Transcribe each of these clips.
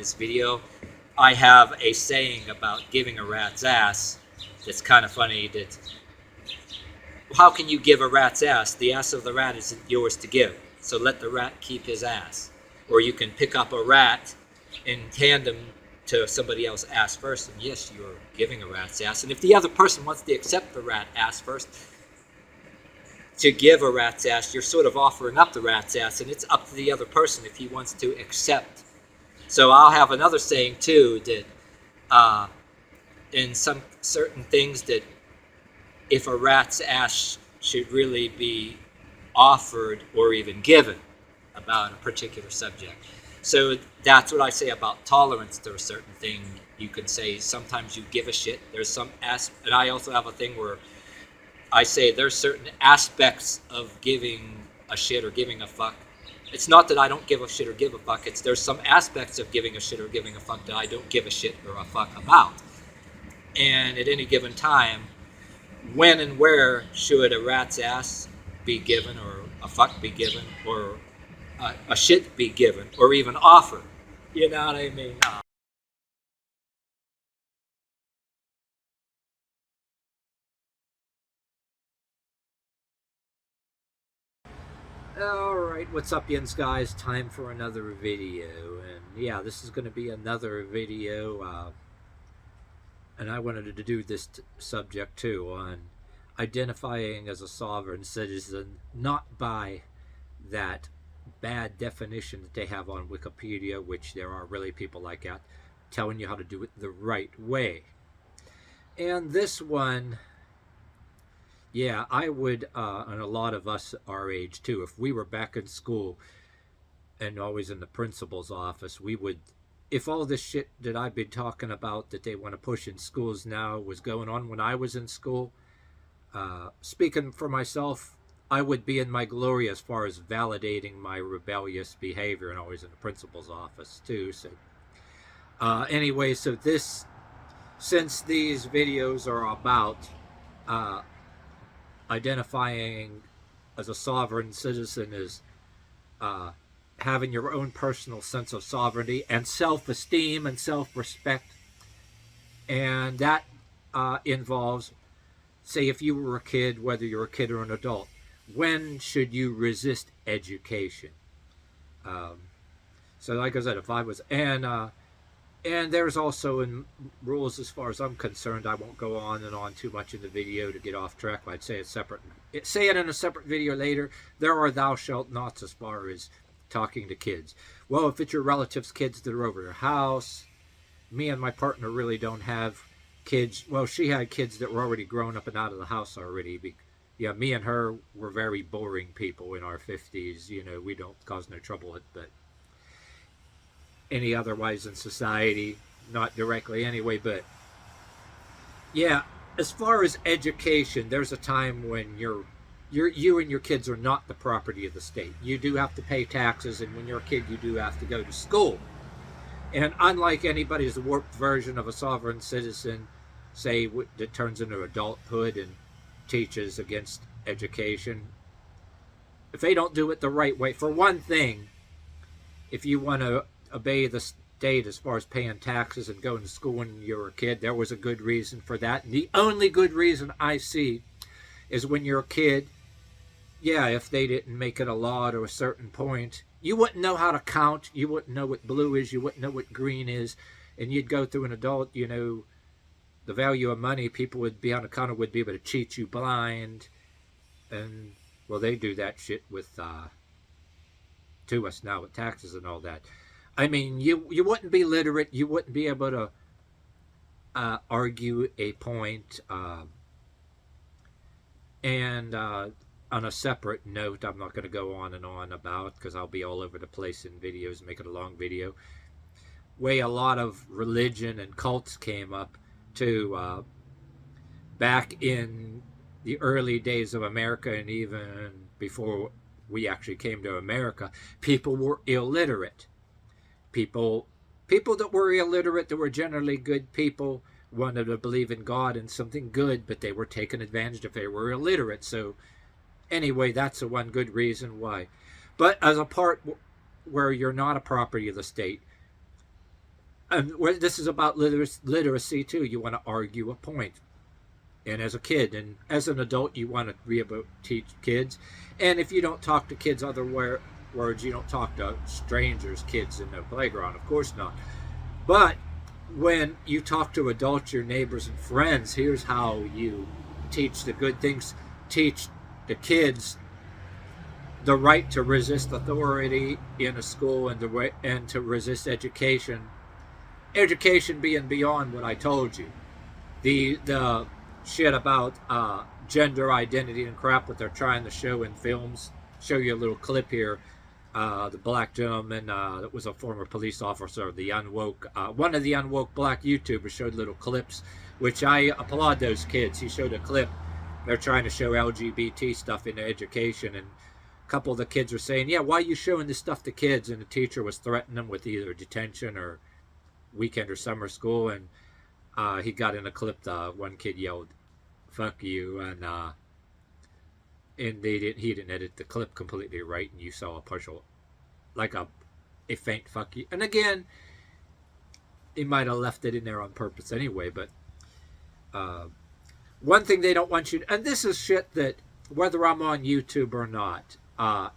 this video, I have a saying about giving a rat's ass that's kind of funny. That how can you give a rat's ass? The ass of the rat isn't yours to give, so let the rat keep his ass. Or you can pick up a rat in tandem to somebody else's ass first, and yes, you're giving a rat's ass. And if the other person wants to accept the rat ass first, to give a rat's ass, you're sort of offering up the rat's ass, and it's up to the other person if he wants to accept. So I'll have another saying too, that in some certain things, that if a rat's ass should really be offered or even given about a particular subject. So that's what I say about tolerance to a certain thing. You can say sometimes you give a shit. There's some and I also have a thing where I say there's certain aspects of giving a shit or giving a fuck. It's not that I don't give a shit or give a fuck. It's there's some aspects of giving a shit or giving a fuck that I don't give a shit or a fuck about. And at any given time, when and where should a rat's ass be given, or a fuck be given, or a shit be given, or even offered? You know what I mean? Alright, what's up, yins guys? Time for another video. And yeah, this is going to be another video. And I wanted to do this subject too, on identifying as a sovereign citizen, not by that bad definition that they have on Wikipedia, which there are really people like that telling you how to do it the right way. And this one, yeah, I would, and a lot of us our age too, if we were back in school and always in the principal's office, we would, if all this shit that I've been talking about that they want to push in schools now was going on when I was in school, speaking for myself, I would be in my glory as far as validating my rebellious behavior, and always in the principal's office too. So anyway, so this, since these videos are about identifying as a sovereign citizen is having your own personal sense of sovereignty and self-esteem and self-respect, and that involves, say, if you were a kid, whether you're a kid or an adult, when should you resist education? So like I said, if I was, and there's also in rules, as far as I'm concerned, I won't go on and on too much in the video to get off track. I'd say it's separate. Say it in a separate video later. There are thou shalt nots as far as talking to kids. Well, if it's your relatives' kids that are over your house, me and my partner really don't have kids. Well, she had kids that were already grown up and out of the house already. Yeah, me and her were very boring people in our 50s. You know, we don't cause no trouble, but any otherwise in society, not directly anyway. But yeah, as far as education, there's a time when you and your kids are not the property of the state. You do have to pay taxes, and when you're a kid, you do have to go to school. And unlike anybody's warped version of a sovereign citizen, say, that turns into adulthood and teaches against education, if they don't do it the right way, for one thing, if you want to obey the state as far as paying taxes and going to school when you were a kid, there was a good reason for that. And the only good reason I see is when you're a kid, yeah, if they didn't make it a law to a certain point, you wouldn't know how to count, you wouldn't know what blue is, you wouldn't know what green is, and you'd go through an adult, you know, the value of money, people would be on account of, would be able to cheat you blind. And well, they do that shit with to us now with taxes and all that. I mean, you wouldn't be literate, you wouldn't be able to argue a point. And on a separate note, I'm not going to go on and on about, because I'll be all over the place in videos, make it a long video, way a lot of religion and cults came up too. Back in the early days of America, and even before we actually came to America, people were illiterate. People that were illiterate, that were generally good people, wanted to believe in God and something good, but they were taken advantage of if they were illiterate. So anyway, that's the one good reason why. But as a part where you're not a property of the state, And this is about literacy too. You want to argue a point, and as a kid and as an adult, you want to be able to teach kids. And if you don't talk to kids other words, you don't talk to strangers, kids in the playground. Of course not. But when you talk to adults, your neighbors and friends, here's how you teach the good things. Teach the kids the right to resist authority in a school, and to resist education. Education being beyond what I told you. The shit about gender identity and crap that they're trying to show in films. Show you a little clip here. The black gentleman that was a former police officer, the unwoke, one of the unwoke black YouTubers showed little clips, which I applaud those kids. He showed a clip. They're trying to show LGBT stuff in education, and a couple of the kids were saying, "Yeah, why are you showing this stuff to kids?" And the teacher was threatening them with either detention or weekend or summer school, and he got in a clip. One kid yelled, "Fuck you," and he didn't edit the clip completely right, and you saw a partial, like a faint "fuck you." And again, he might have left it in there on purpose anyway. But one thing they don't want you to, and this is shit that whether I'm on YouTube or not,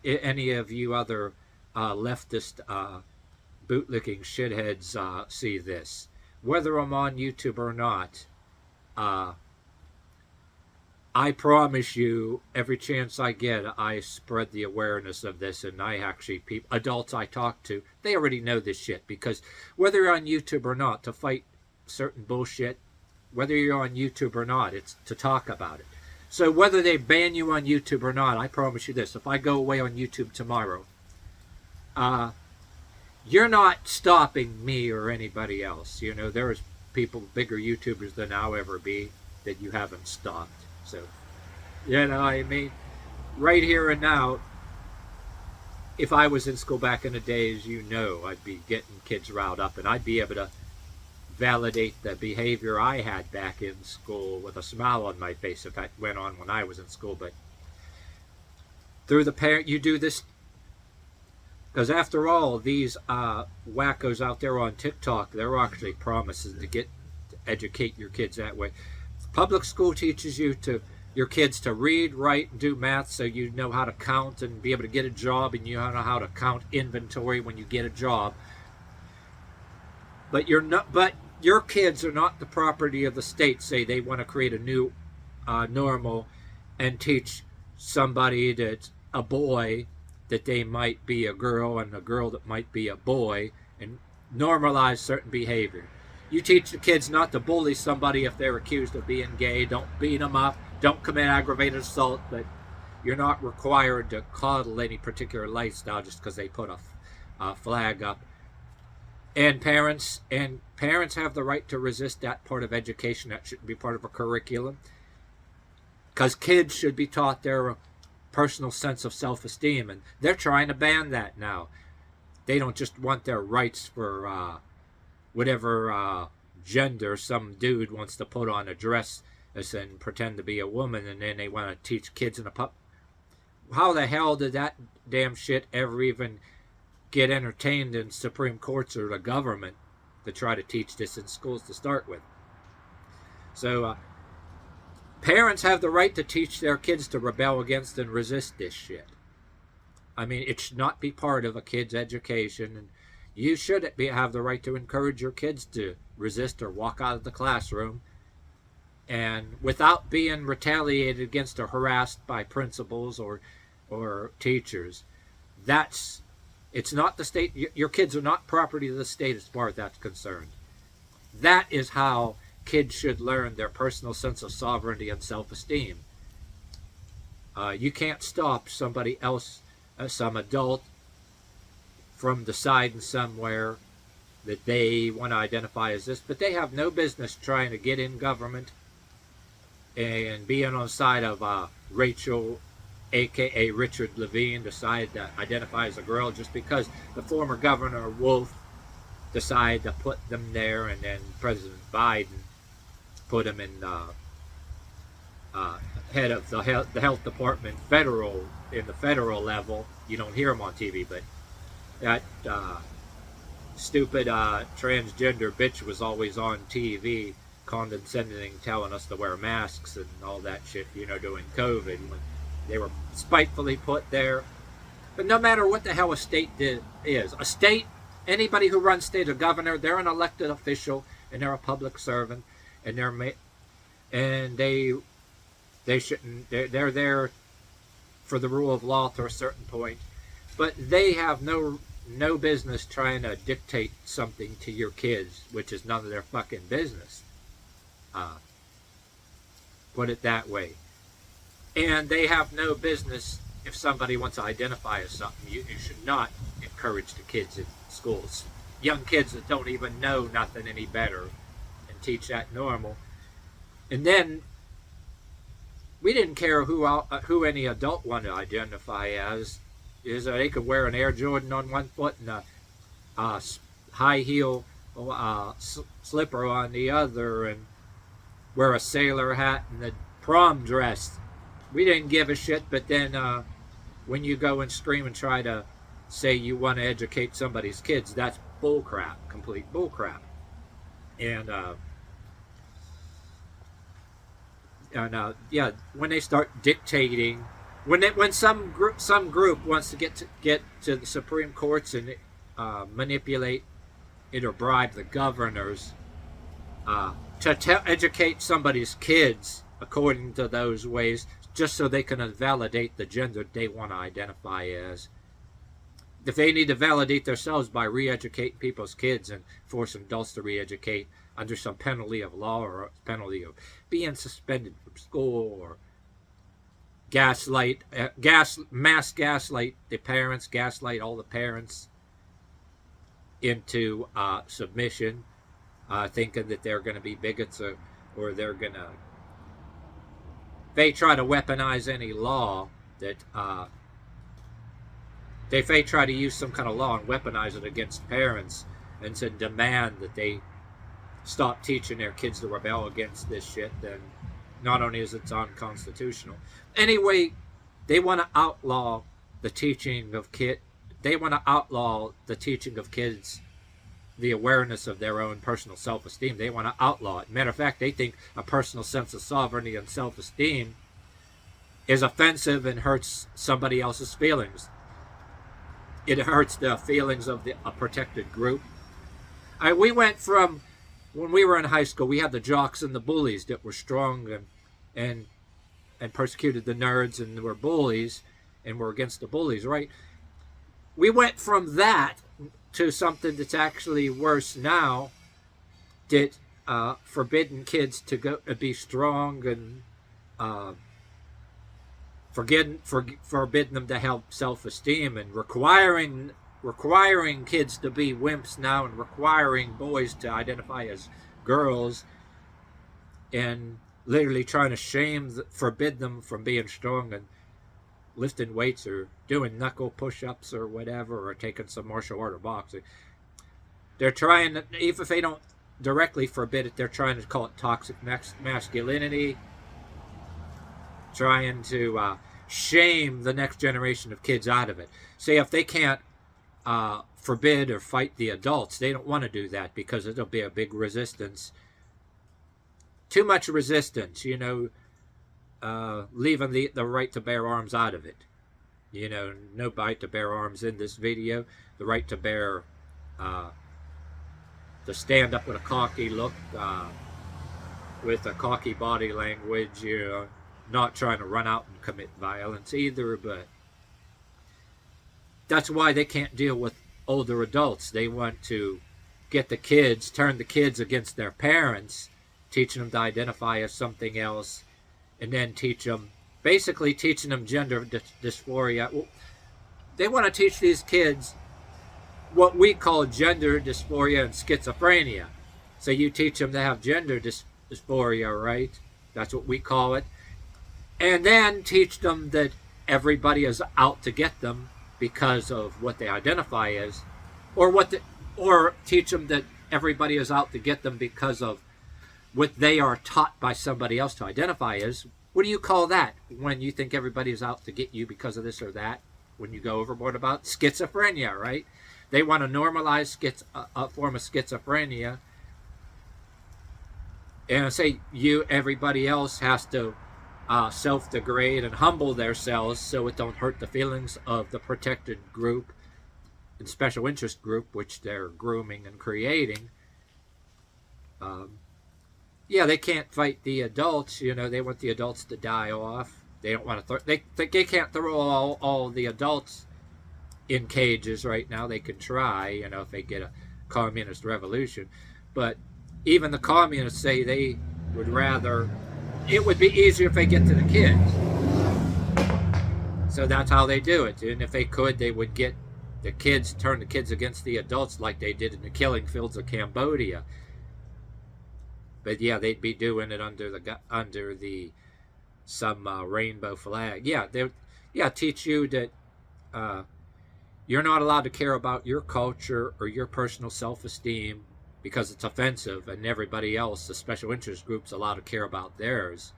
any of you other leftist bootlicking shitheads see this. Whether I'm on YouTube or not, I promise you, every chance I get, I spread the awareness of this, and I actually, adults I talk to, they already know this shit, because whether you're on YouTube or not, to fight certain bullshit, whether you're on YouTube or not, it's to talk about it. So whether they ban you on YouTube or not, I promise you this, if I go away on YouTube tomorrow, you're not stopping me or anybody else. You know, there's people, bigger YouTubers than I'll ever be, that you haven't stopped. So, you know, I mean, right here and now, if I was in school back in the days, you know, I'd be getting kids riled up, and I'd be able to validate the behavior I had back in school with a smile on my face if that went on when I was in school. But through the parent, you do this, because after all, these wackos out there on TikTok, they're actually promising to educate your kids that way. Public school teaches your kids to read, write, and do math, so you know how to count and be able to get a job, and you know how to count inventory when you get a job. But your kids are not the property of the state. Say they want to create a new normal and teach somebody that's a boy that they might be a girl, and a girl that might be a boy, and normalize certain behavior. You teach the kids not to bully somebody if they're accused of being gay. Don't beat them up. Don't commit aggravated assault. But you're not required to coddle any particular lifestyle just because they put a flag up. And parents have the right to resist that part of education. That shouldn't be part of a curriculum, because kids should be taught their personal sense of self-esteem, and they're trying to ban that now. They don't just want their rights for whatever gender some dude wants to put on a dress and pretend to be a woman, and then they want to teach kids in a pup. How the hell did that damn shit ever even get entertained in Supreme Courts or the government to try to teach this in schools to start with? So parents have the right to teach their kids to rebel against and resist this shit. I mean, it should not be part of a kid's education, and you should have the right to encourage your kids to resist or walk out of the classroom, and without being retaliated against or harassed by principals or teachers. It's not the state. Your kids are not property of the state as far as that's concerned. That is how kids should learn their personal sense of sovereignty and self-esteem. You can't stop somebody else, some adult, from deciding somewhere that they want to identify as this, but they have no business trying to get in government and being on the side of Rachel, aka Richard Levine, decided to identify as a girl just because the former governor Wolf decided to put them there, and then President Biden put him in head of the health department in the federal level. You don't hear him on TV, but that stupid transgender bitch was always on TV condescending, telling us to wear masks and all that shit, during COVID, when they were spitefully put there. But no matter what the hell a state is, a state, anybody who runs state, a governor, they're an elected official and they're a public servant, and they shouldn't. They're there for the rule of law to a certain point, but they have no business trying to dictate something to your kids, which is none of their fucking business. Put it that way. And they have no business, if somebody wants to identify as something, you should not encourage the kids in schools. Young kids that don't even know nothing any better, and teach that normal. And then we didn't care who any adult wanted to identify as. Is they could wear an Air Jordan on one foot and a high heel slipper on the other, and wear a sailor hat and a prom dress. We didn't give a shit. But then when you go and scream and try to say you want to educate somebody's kids, that's bullcrap, complete bullcrap. And yeah, when they start dictating, when some group wants to get to the Supreme Courts and manipulate it or bribe the governors to educate somebody's kids according to those ways, just so they can validate the gender they want to identify as. If they need to validate themselves by re-educating people's kids and forcing adults to re-educate under some penalty of law or penalty of being suspended from school, or mass gaslight the parents, gaslight all the parents into submission, thinking that they're going to be bigots, or they're going to, they try to weaponize any law that they try to use some kind of law and weaponize it against parents, and to demand that they stop teaching their kids to rebel against this shit, then not only is it unconstitutional. Anyway, they want to outlaw the teaching of kids. They want to outlaw the teaching of kids the awareness of their own personal self-esteem. They want to outlaw it. Matter of fact, they think a personal sense of sovereignty and self-esteem is offensive and hurts somebody else's feelings. It hurts the feelings of a protected group. We went from, when we were in high school, we had the jocks and the bullies that were strong and persecuted the nerds and were bullies and were against the bullies, right? We went from that to something that's actually worse now, that forbidden kids to go be strong, and forbidden them to have self-esteem, and requiring kids to be wimps now, and requiring boys to identify as girls, and literally trying to forbid them from being strong and lifting weights or doing knuckle push-ups or whatever, or taking some martial art or boxing. They're trying to, even if they don't directly forbid it, they're trying to call it toxic masculinity, trying to shame the next generation of kids out of it. Say if they can't forbid or fight the adults, they don't want to do that because it'll be a big resistance. Too much resistance, leaving the right to bear arms out of it. No right to bear arms in this video. The right to bear, to stand up with a cocky look, with a cocky body language, not trying to run out and commit violence either, but that's why they can't deal with older adults. They want to turn the kids against their parents, teaching them to identify as something else, and then teaching them gender dysphoria. They want to teach these kids what we call gender dysphoria and schizophrenia. So you teach them to have gender dysphoria, right? That's what we call it. And then teach them that everybody is out to get them because of what they identify as, or teach them that everybody is out to get them because of what they are taught by somebody else to identify as. What do you call that when you think everybody is out to get you because of this or that? When you go overboard about schizophrenia, right? They want to normalize a form of schizophrenia, and say everybody else has to self-degrade and humble themselves so it don't hurt the feelings of the protected group and special interest group, which they're grooming and creating. Yeah, they can't fight the adults. They want the adults to die off. They don't want to. They can't throw all the adults in cages right now. They can try, if they get a communist revolution, but even the communists say they would rather. It would be easier if they get to the kids. So that's how they do it. And if they could, they would get the kids, turn the kids against the adults like they did in the killing fields of Cambodia. But yeah, they'd be doing it under some rainbow flag. Yeah, teach you that you're not allowed to care about your culture or your personal self-esteem because it's offensive, and everybody else, the special interest groups, allowed to care about theirs,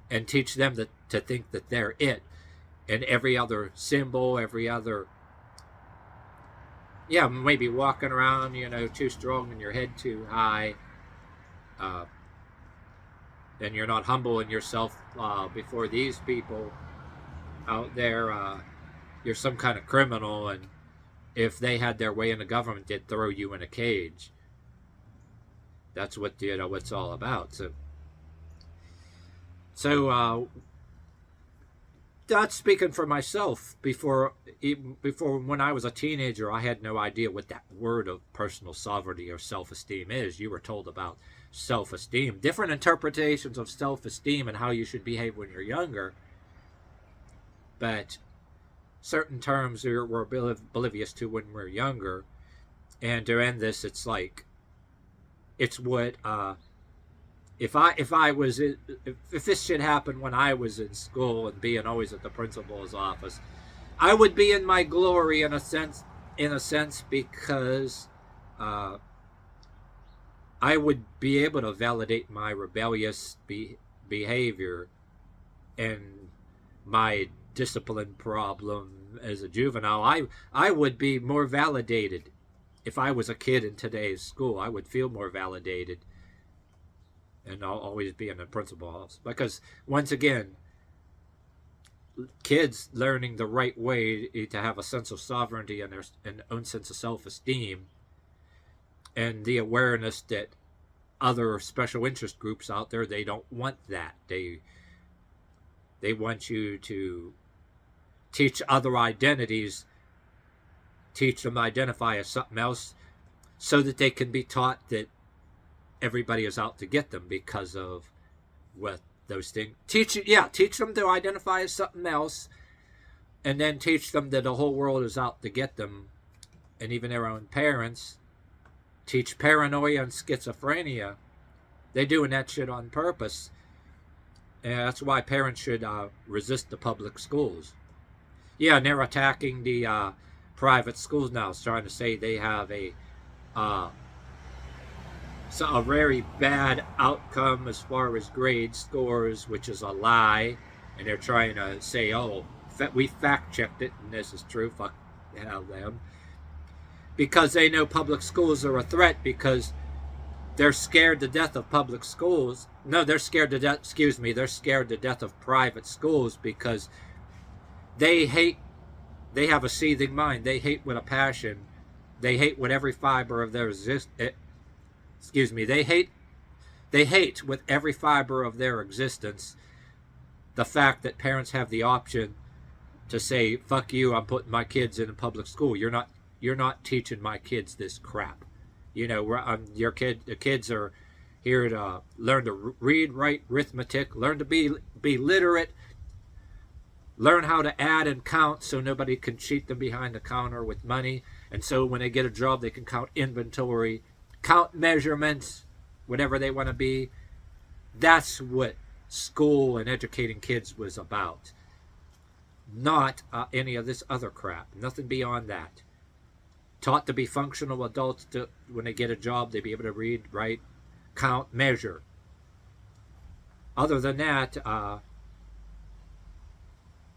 and teach them to think that they're it, and every other symbol, every other, maybe walking around, too strong and your head too high, then you're not humbling yourself before these people out there. You're some kind of criminal, and if they had their way in the government, they'd throw you in a cage. That's what what's all about. So that's speaking for myself. Before when I was a teenager, I had no idea what that word of personal sovereignty or self-esteem is. You were told about self-esteem, different interpretations of self-esteem and how you should behave when you're younger, but certain terms we're oblivious to when we're younger. And during this, it's like, it's what if this should happen when I was in school and being always at the principal's office, I would be in my glory in a sense because I would be able to validate my rebellious behavior and my discipline problem as a juvenile. I would be more validated. If I was a kid in today's school, I would feel more validated, and I'll always be in the principal's office. Because, once again, kids learning the right way to have a sense of sovereignty and their own sense of self-esteem, and the awareness that other special interest groups out there, they don't want that. They want you to teach other identities, teach them to identify as something else, so that they can be taught that everybody is out to get them because of what those things. Teach them to identify as something else, and then teach them that the whole world is out to get them, and even their own parents. Teach paranoia and schizophrenia. They're doing that shit on purpose, and that's why parents should resist the public schools. Yeah, and they're attacking the private schools now, trying to say they have a very bad outcome as far as grade scores, which is a lie, and they're trying to say, we fact checked it and this is true. Fuck hell them, because they know public schools are a threat, because they're scared to death of public schools. No, they're scared to death. Excuse me, they're scared to death of private schools because they have a seething mind. They hate with a passion. They hate with every fiber of their They hate with every fiber of their existence the fact that parents have the option to say, "Fuck you! I'm putting my kids in a public school. You're not teaching my kids this crap." The kids are here to learn to read, write, arithmetic, learn to be literate. Learn how to add and count so nobody can cheat them behind the counter with money. And so when they get a job, they can count inventory, count measurements, whatever they want to be. That's what school and educating kids was about. Not any of this other crap. Nothing beyond that. Taught to be functional adults, when they get a job, they be able to read, write, count, measure. Other than that,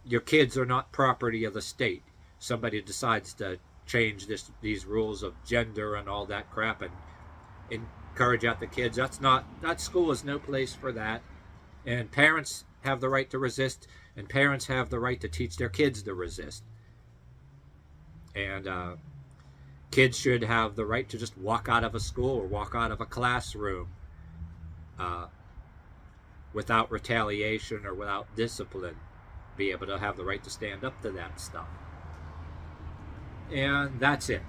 your kids are not property of the state. Somebody decides to change these rules of gender and all that crap, and encourage out the kids. That school is no place for that. And parents have the right to resist, and parents have the right to teach their kids to resist. And kids should have the right to just walk out of a school or walk out of a classroom without retaliation or without discipline. Be able to have the right to stand up to that stuff. And that's it.